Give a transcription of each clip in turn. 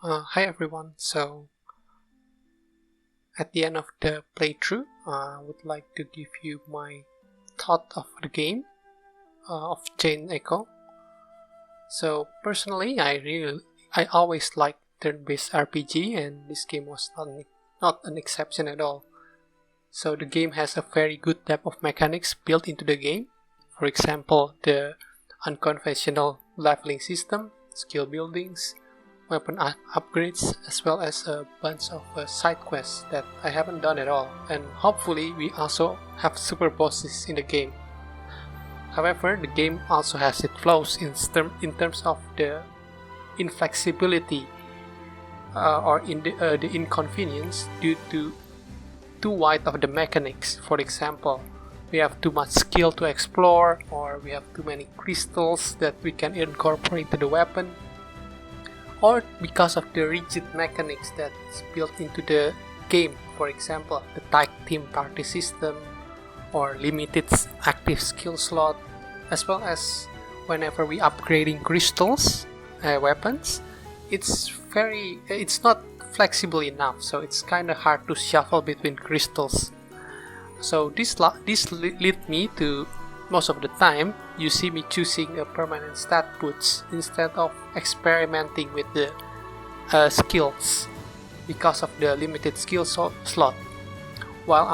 Hi everyone. So at the end of the playthrough, I would like to give you my thought of the game of Chain Echo. So personally, I always liked turn-based RPG, and this game was not an exception at all. So the game has a very good depth of mechanics built into the game. For example, the unconventional leveling system, skill buildings, weapon upgrades, as well as a bunch of side quests that I haven't done at all, and hopefully we also have super bosses in the game. However, the game also has its flaws in terms of the inflexibility or in the inconvenience due to too wide of the mechanics. For example, we have too much skill to explore, or we have too many crystals that we can incorporate to the weapon, or because of the rigid mechanics that's built into the game. For example, the tag team party system or limited active skill slot, as well as whenever we upgrading crystals weapons, it's not flexible enough, so it's kind of hard to shuffle between crystals. So this lead me to, most of the time, you see me choosing a permanent stat boost instead of experimenting with the skills because of the limited skill slot. While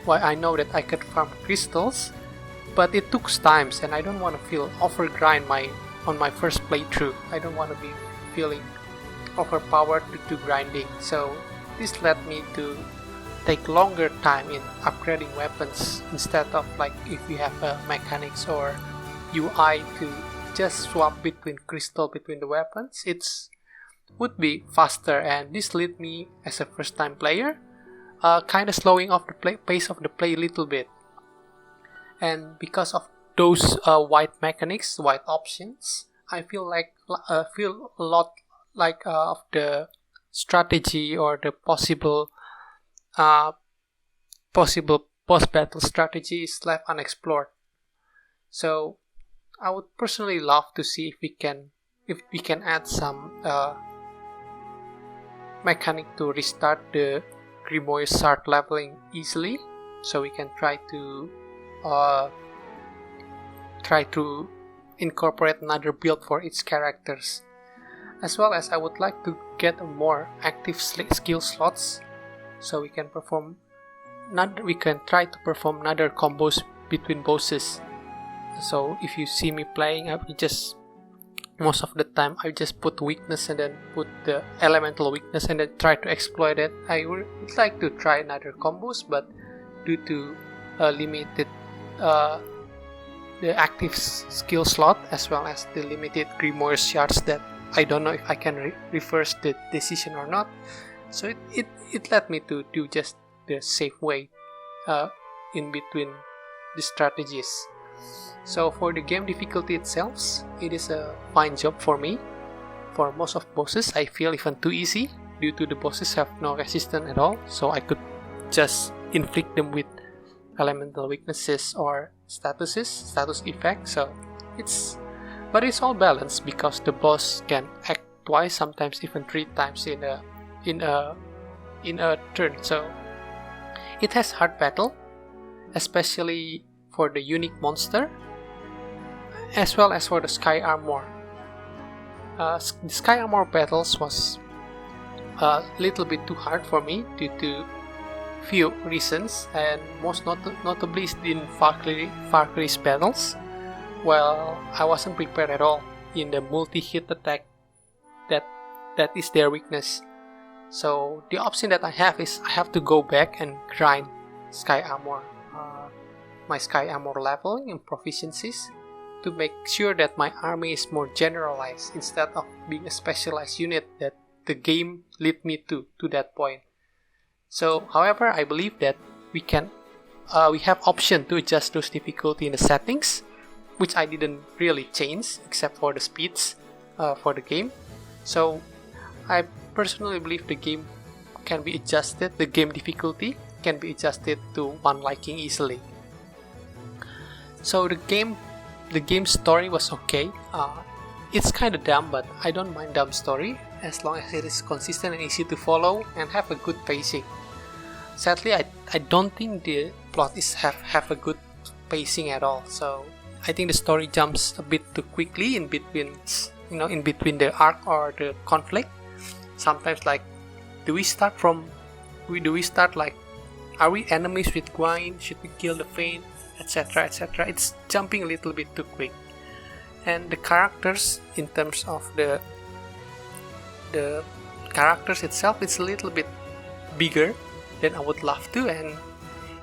I know that I could farm crystals, but it took times, and I don't want to feel overgrind on my first playthrough. I don't want to be feeling overpowered to grinding. So this led me to take longer time in upgrading weapons instead of like if you have a mechanics or UI to just swap between crystal between the weapons, it's would be faster, and this led me as a first time player kind of slowing off the pace of the play a little bit. And because of those wide mechanics, wide options, I feel a lot like of the strategy or the possible post-battle strategy is left unexplored. So I would personally love to see if we can add some mechanic to restart the Grimoire Shard leveling easily, so we can try to incorporate another build for each characters. As well as I would like to get more active skill slots, so we can try to perform another combos between bosses. So if you see me playing, most of the time I just put weakness and then put the elemental weakness and then try to exploit it. I would like to try another combos, but due to limited the active skill slot as well as the limited Grimoire shards, that I don't know if I can reverse the decision or not. So it led me to do just the safe way in between the strategies. So for the game difficulty itself, it is a fine job for me. For most of bosses, I feel even too easy due to the bosses have no resistance at all, so I could just inflict them with elemental weaknesses or status effects. So it's all balanced because the boss can act twice, sometimes even 3 times in a turn. So it has hard battle, especially for the unique monster, as well as for the Sky Armor. The Sky Armor battles was a little bit too hard for me due to few reasons, and most notably in Valkyrie's battles. Well, I wasn't prepared at all in the multi-hit attack that is their weakness. So the option that I have is I have to go back and grind Sky Armor, my Sky Armor leveling and proficiencies, to make sure that my army is more generalized instead of being a specialized unit that the game led me to that point. So, however, I believe that we have option to adjust those difficulty in the settings, which I didn't really change except for the speeds for the game. So I personally believe the game difficulty can be adjusted to one liking easily. So the game story was okay. It's kind of dumb, but I don't mind dumb story as long as it is consistent and easy to follow and have a good pacing. Sadly, I don't think the plot have a good pacing at all, so I think the story jumps a bit too quickly in between the arc or the conflict. Sometimes, like, do we start like, are we enemies with Gwaine? Should we kill the Faint? Etc. etc. It's jumping a little bit too quick. And the characters, in terms of the characters itself, it's a little bit bigger than I would love to, and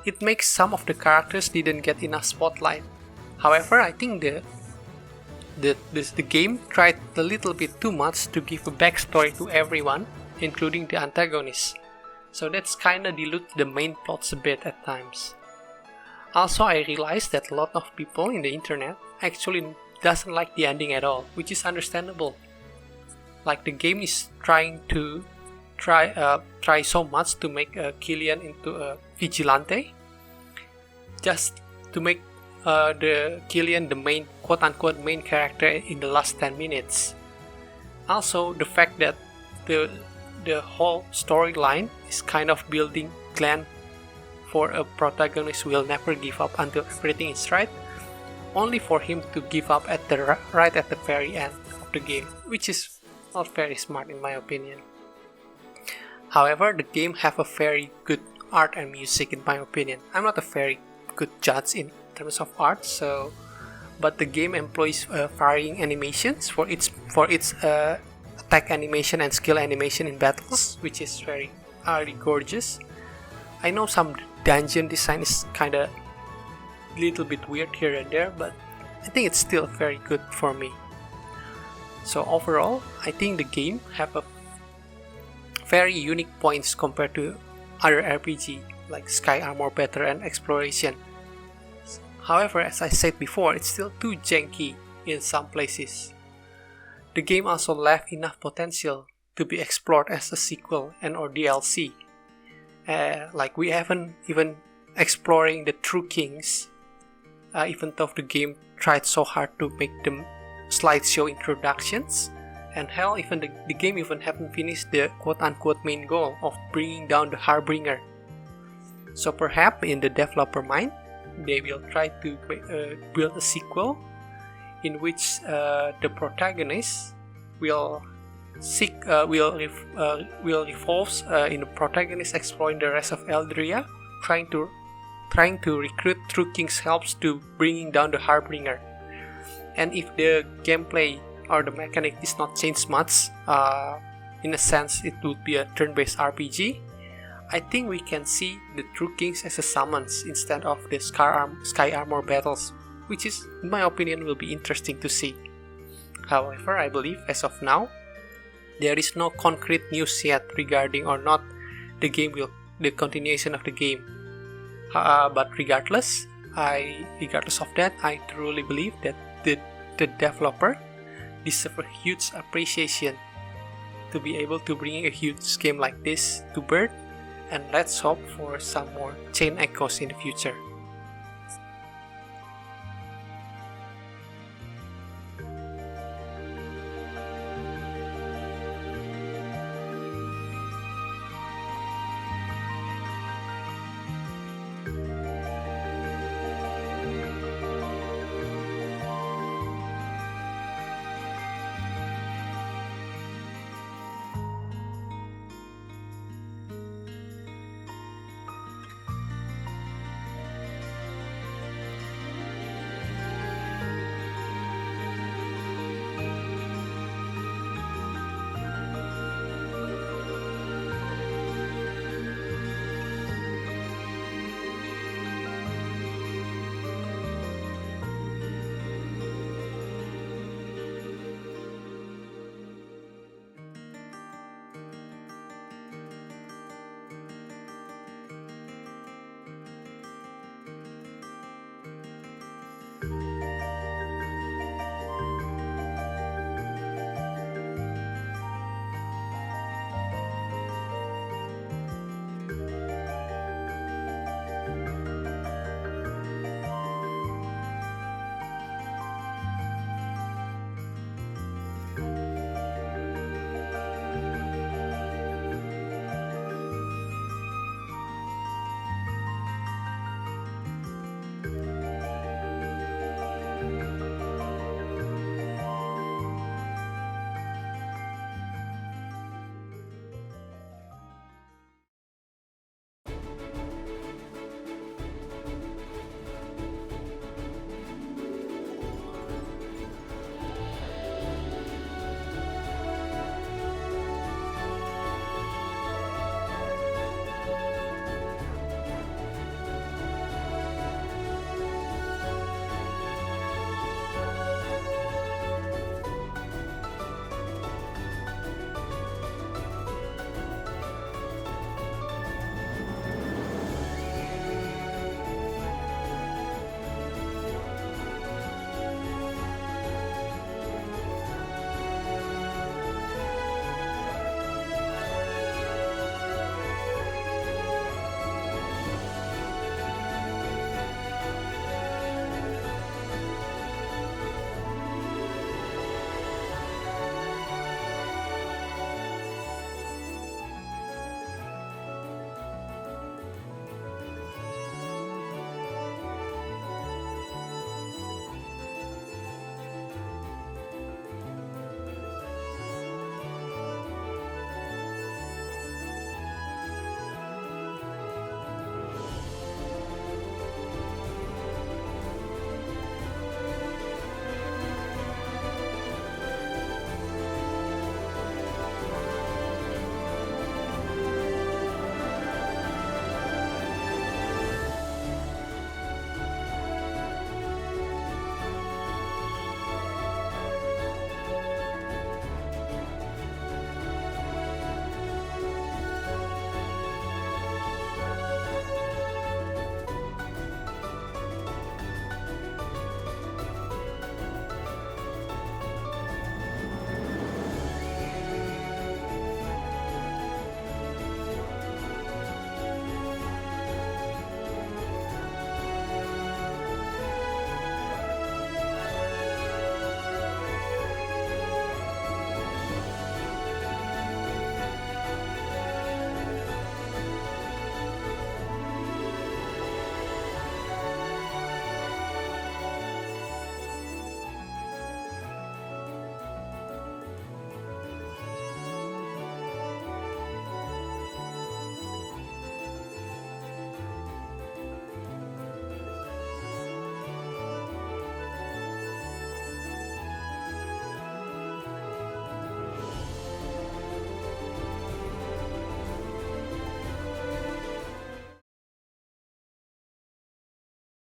it makes some of the characters didn't get enough spotlight. However, I think the game tried a little bit too much to give a backstory to everyone, including the antagonists. So that's kinda dilute the main plots a bit at times. Also, I realized that a lot of people in the internet actually doesn't like the ending at all, which is understandable. Like, the game is trying to try so much to make Killian into a vigilante, just to make the Killian the main quote-unquote main character in the last 10 minutes. Also, the fact that the whole storyline is kind of building Glenn for a protagonist who will never give up until everything is right, only for him to give up right at the very end of the game, which is not very smart in my opinion. However, the game have a very good art and music in my opinion. I'm not a very good judge in terms of art, but the game employs varying animations for its attack animation and skill animation in battles, which is very gorgeous. I know some dungeon design is kinda little bit weird here and there, but I think it's still very good for me. So overall, I think the game have a very unique points compared to other RPG like Sky Armor Battle and Exploration. However, as I said before, it's still too janky in some places. The game also left enough potential to be explored as a sequel and or DLC. Like, we haven't even exploring the True Kings, even though the game tried so hard to make them slideshow introductions, and hell, even the game even haven't finished the quote-unquote main goal of bringing down the Harbinger. So perhaps in the developer mind, they will try to build a sequel in which the protagonist will revolve in the protagonist exploring the rest of Eldria, trying to recruit True King's helps to bringing down the Harbinger. And if the gameplay or the mechanic is not changed much, in a sense it would be a turn-based RPG, I think we can see the True Kings as a summons instead of the Sky Armor battles, which is, in my opinion, will be interesting to see. However, I believe as of now, there is no concrete news yet regarding or not the continuation of the game. But regardless of that, I truly believe that the developer deserves a huge appreciation to be able to bring a huge game like this to birth, and let's hope for some more chain echoes in the future.